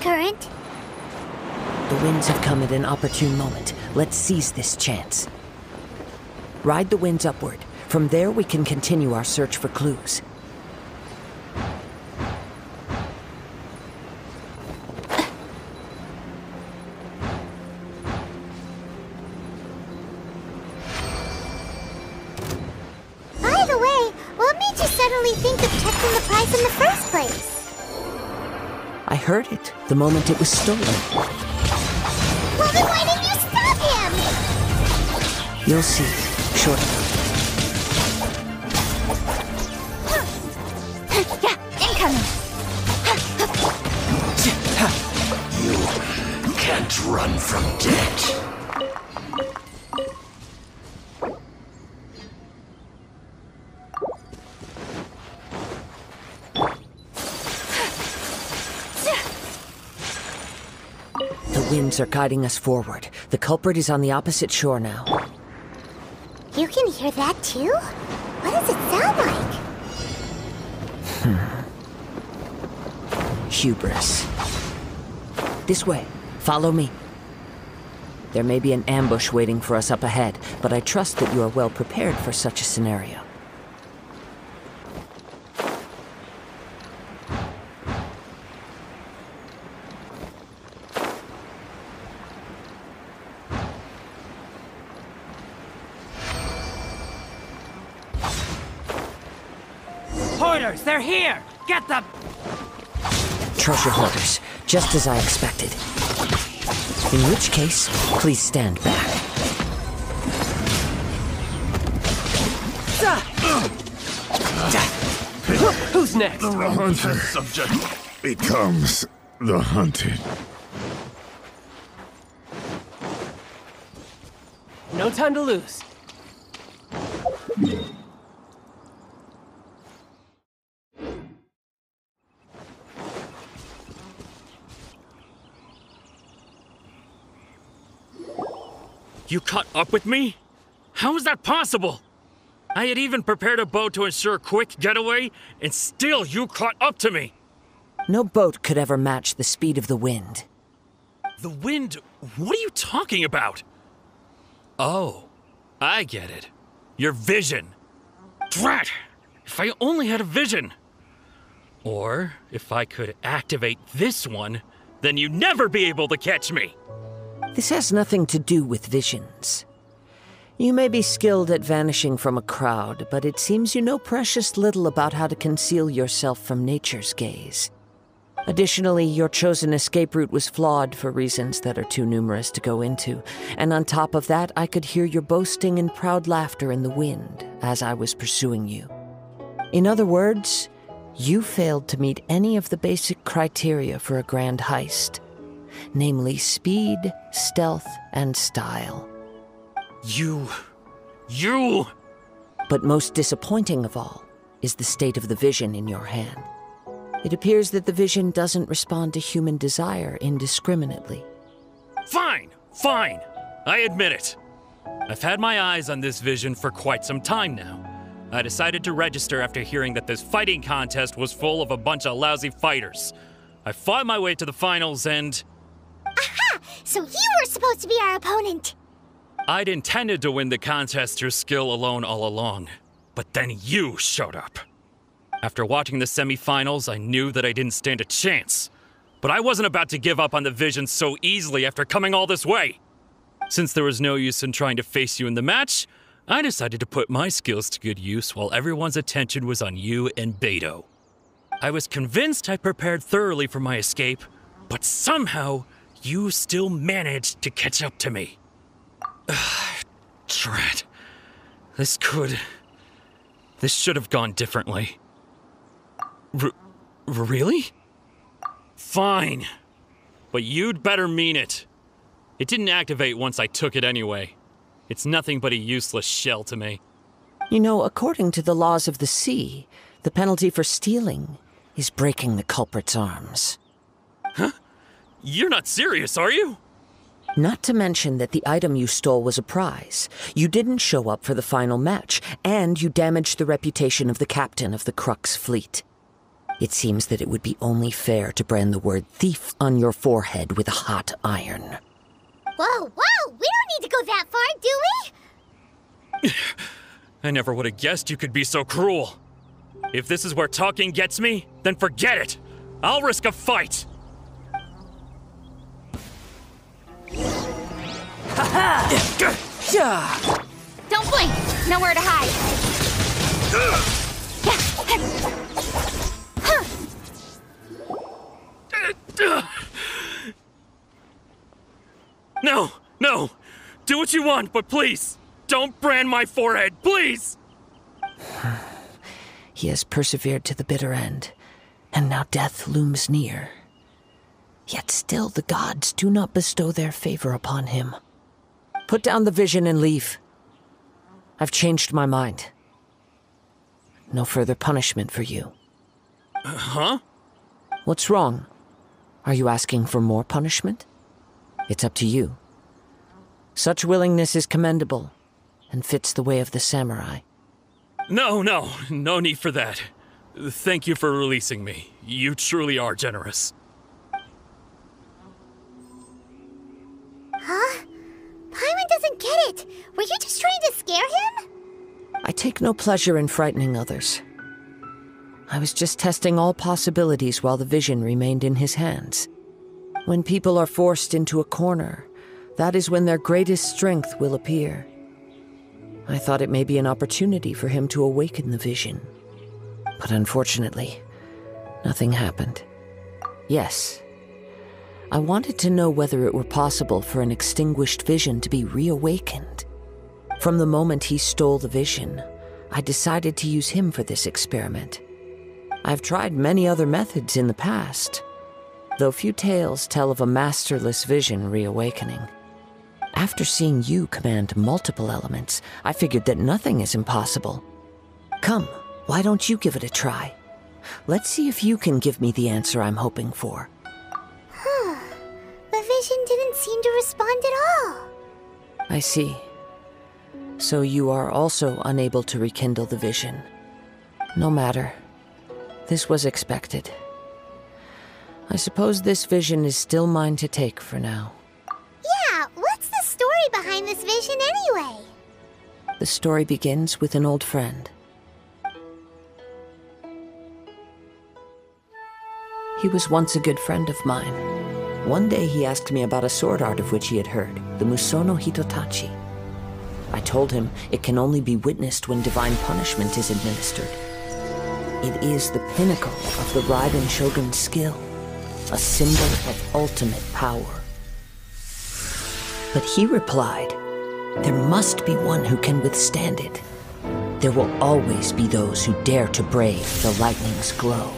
current. The winds have come at an opportune moment. Let's seize this chance. Ride the winds upward. From there, we can continue our search for clues. By the way, what made you suddenly think of checking the price in the first place? I heard it the moment it was stolen. Well, then why didn't you stop him? You'll see shortly. Yeah, incoming. You can't run from death. The winds are guiding us forward. The culprit is on the opposite shore now. You can hear that too? What does it sound like? Hubris. This way. Follow me. There may be an ambush waiting for us up ahead, but I trust that you are well prepared for such a scenario. Hoarders, they're here! Get them! Treasure hoarders, just as I expected. In which case, please stand back. Who's next? The hunter becomes the hunted. No time to lose. You caught up with me? How is that possible? I had even prepared a boat to ensure a quick getaway, and still you caught up to me. No boat could ever match the speed of the wind. The wind? What are you talking about? Oh, I get it. Your vision. Drat! If I only had a vision. Or if I could activate this one, then you'd never be able to catch me. This has nothing to do with visions. You may be skilled at vanishing from a crowd, but it seems you know precious little about how to conceal yourself from nature's gaze. Additionally, your chosen escape route was flawed for reasons that are too numerous to go into, and on top of that, I could hear your boasting and proud laughter in the wind as I was pursuing you. In other words, you failed to meet any of the basic criteria for a grand heist. Namely speed, stealth, and style. You... But most disappointing of all is the state of the vision in your hand. It appears that the vision doesn't respond to human desire indiscriminately. Fine! I admit it. I've had my eyes on this vision for quite some time now. I decided to register after hearing that this fighting contest was full of a bunch of lousy fighters. I fought my way to the finals and... Aha! So you were supposed to be our opponent! I'd intended to win the contest through skill alone all along, but then you showed up. After watching the semifinals, I knew that I didn't stand a chance. But I wasn't about to give up on the vision so easily after coming all this way. Since there was no use in trying to face you in the match, I decided to put my skills to good use while everyone's attention was on you and Beto. I was convinced I prepared thoroughly for my escape, but somehow you still managed to catch up to me. Drat. This should have gone differently. Really? Fine. But you'd better mean it. It didn't activate once I took it anyway. It's nothing but a useless shell to me. You know, according to the laws of the sea, the penalty for stealing is breaking the culprit's arms. Huh? You're not serious, are you? Not to mention that the item you stole was a prize. You didn't show up for the final match, and you damaged the reputation of the captain of the Crux fleet. It seems that it would be only fair to brand the word thief on your forehead with a hot iron. Whoa, whoa! We don't need to go that far, do we? I never would have guessed you could be so cruel. If this is where talking gets me, then forget it. I'll risk a fight. Don't blink! Nowhere to hide! No, no. Do what you want, but please, don't brand my forehead, please! He has persevered to the bitter end, and now death looms near. Yet still the gods do not bestow their favor upon him. Put down the vision and leave. I've changed my mind. No further punishment for you. Huh? What's wrong? Are you asking for more punishment? It's up to you. Such willingness is commendable, and fits the way of the samurai. No need for that. Thank you for releasing me. You truly are generous. Huh? Paimon doesn't get it! Were you just trying to scare him? I take no pleasure in frightening others. I was just testing all possibilities while the vision remained in his hands. When people are forced into a corner, that is when their greatest strength will appear. I thought it may be an opportunity for him to awaken the vision. But unfortunately, nothing happened. Yes, I wanted to know whether it were possible for an extinguished vision to be reawakened. From the moment he stole the vision, I decided to use him for this experiment. I've tried many other methods in the past, though few tales tell of a masterless vision reawakening. After seeing you command multiple elements, I figured that nothing is impossible. Come, why don't you give it a try? Let's see if you can give me the answer I'm hoping for. The vision didn't seem to respond at all. I see. So you are also unable to rekindle the vision. No matter. This was expected. I suppose this vision is still mine to take for now. Yeah, what's the story behind this vision anyway? The story begins with an old friend. He was once a good friend of mine. One day he asked me about a sword art of which he had heard, the Musono Hitotachi. I told him it can only be witnessed when divine punishment is administered. It is the pinnacle of the Raiden Shogun's skill, a symbol of ultimate power. But he replied, there must be one who can withstand it. There will always be those who dare to brave the lightning's glow.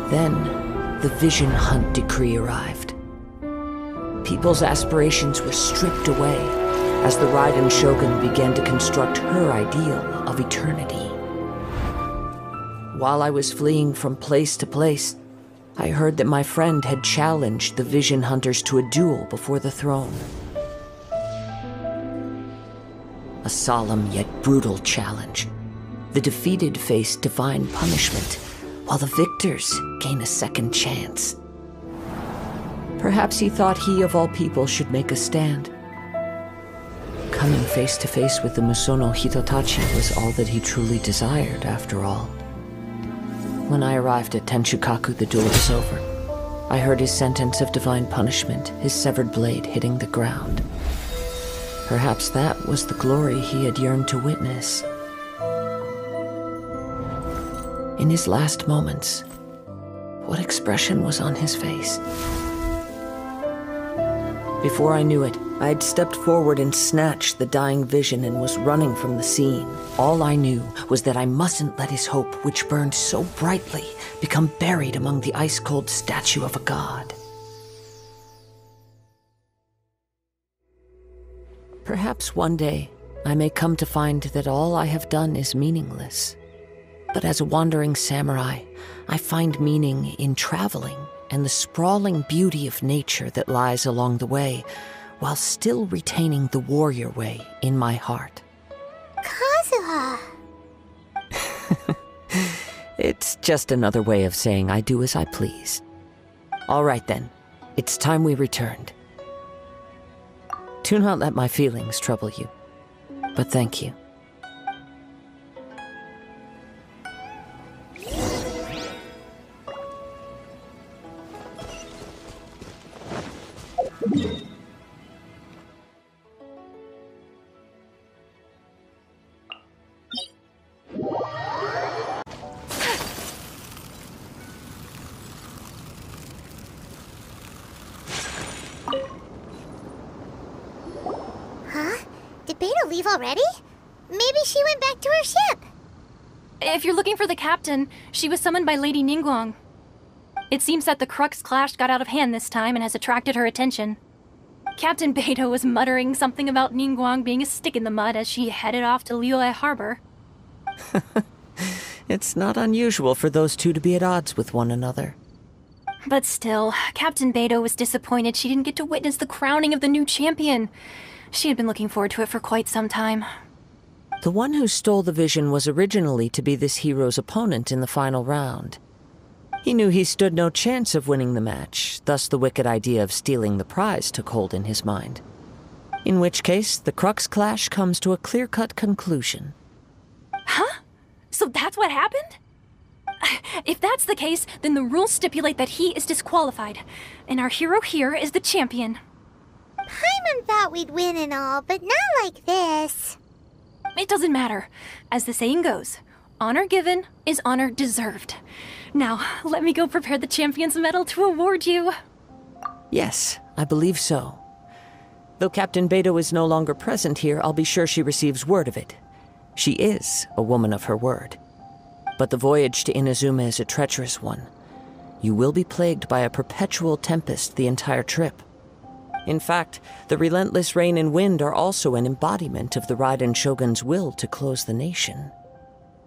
Then, the Vision Hunt decree arrived. People's aspirations were stripped away as the Raiden Shogun began to construct her ideal of eternity. While I was fleeing from place to place, I heard that my friend had challenged the Vision Hunters to a duel before the throne. A solemn yet brutal challenge. The defeated face divine punishment, while the victors gain a second chance. Perhaps he thought he of all people should make a stand. Coming face to face with the Musono Hitotachi was all that he truly desired, after all. When I arrived at Tenshukaku, the duel was over. I heard his sentence of divine punishment, his severed blade hitting the ground. Perhaps that was the glory he had yearned to witness. In his last moments, what expression was on his face? Before I knew it, I had stepped forward and snatched the dying vision and was running from the scene. All I knew was that I mustn't let his hope, which burned so brightly, become buried among the ice-cold statue of a god. Perhaps one day, I may come to find that all I have done is meaningless. But as a wandering samurai, I find meaning in traveling and the sprawling beauty of nature that lies along the way, while still retaining the warrior way in my heart. Kazuha! just another way of saying I do as I please. All right then, it's time we returned. Do not let my feelings trouble you, but thank you. Did Beta leave already? Maybe she went back to her ship. If you're looking for the captain, she was summoned by Lady Ningguang. It seems that the Crux clash got out of hand this time and has attracted her attention. Captain Beto was muttering something about Ningguang being a stick in the mud as she headed off to Liyue Harbor. It's not unusual for those two to be at odds with one another. But still, Captain Beto was disappointed she didn't get to witness the crowning of the new champion. She had been looking forward to it for quite some time. The one who stole the vision was originally to be this hero's opponent in the final round. He knew he stood no chance of winning the match, thus the wicked idea of stealing the prize took hold in his mind. In which case, the Crux clash comes to a clear-cut conclusion. Huh? So that's what happened? If that's the case, then the rules stipulate that he is disqualified, and our hero here is the champion. Paimon thought we'd win and all, but not like this. It doesn't matter. As the saying goes, honor given is honor deserved. Now, let me go prepare the champion's medal to award you. Yes, I believe so. Though Captain Beto is no longer present here, I'll be sure she receives word of it. She is a woman of her word. But the voyage to Inazuma is a treacherous one. You will be plagued by a perpetual tempest the entire trip. In fact, the relentless rain and wind are also an embodiment of the Raiden Shogun's will to close the nation.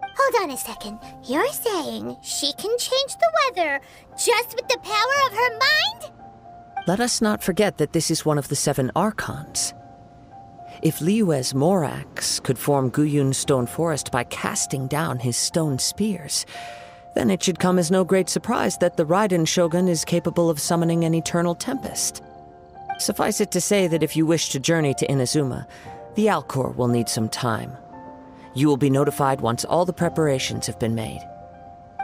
Hold on a second. You're saying she can change the weather just with the power of her mind? Let us not forget that this is one of the 7 Archons. If Liyue's Morax could form Guyun's stone forest by casting down his stone spears, then it should come as no great surprise that the Raiden Shogun is capable of summoning an eternal tempest. Suffice it to say that if you wish to journey to Inazuma, the Alcor will need some time. You will be notified once all the preparations have been made.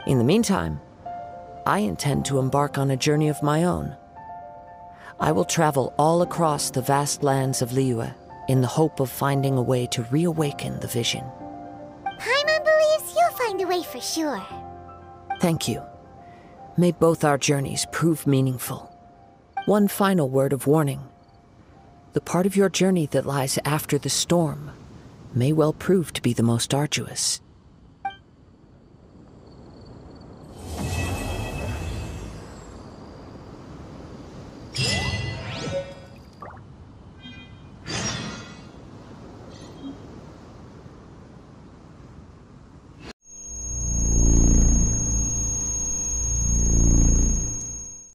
In the meantime, I intend to embark on a journey of my own. I will travel all across the vast lands of Liyue in the hope of finding a way to reawaken the vision. Paimon believes you'll find a way for sure. Thank you. May both our journeys prove meaningful. One final word of warning. The part of your journey that lies after the storm may well prove to be the most arduous.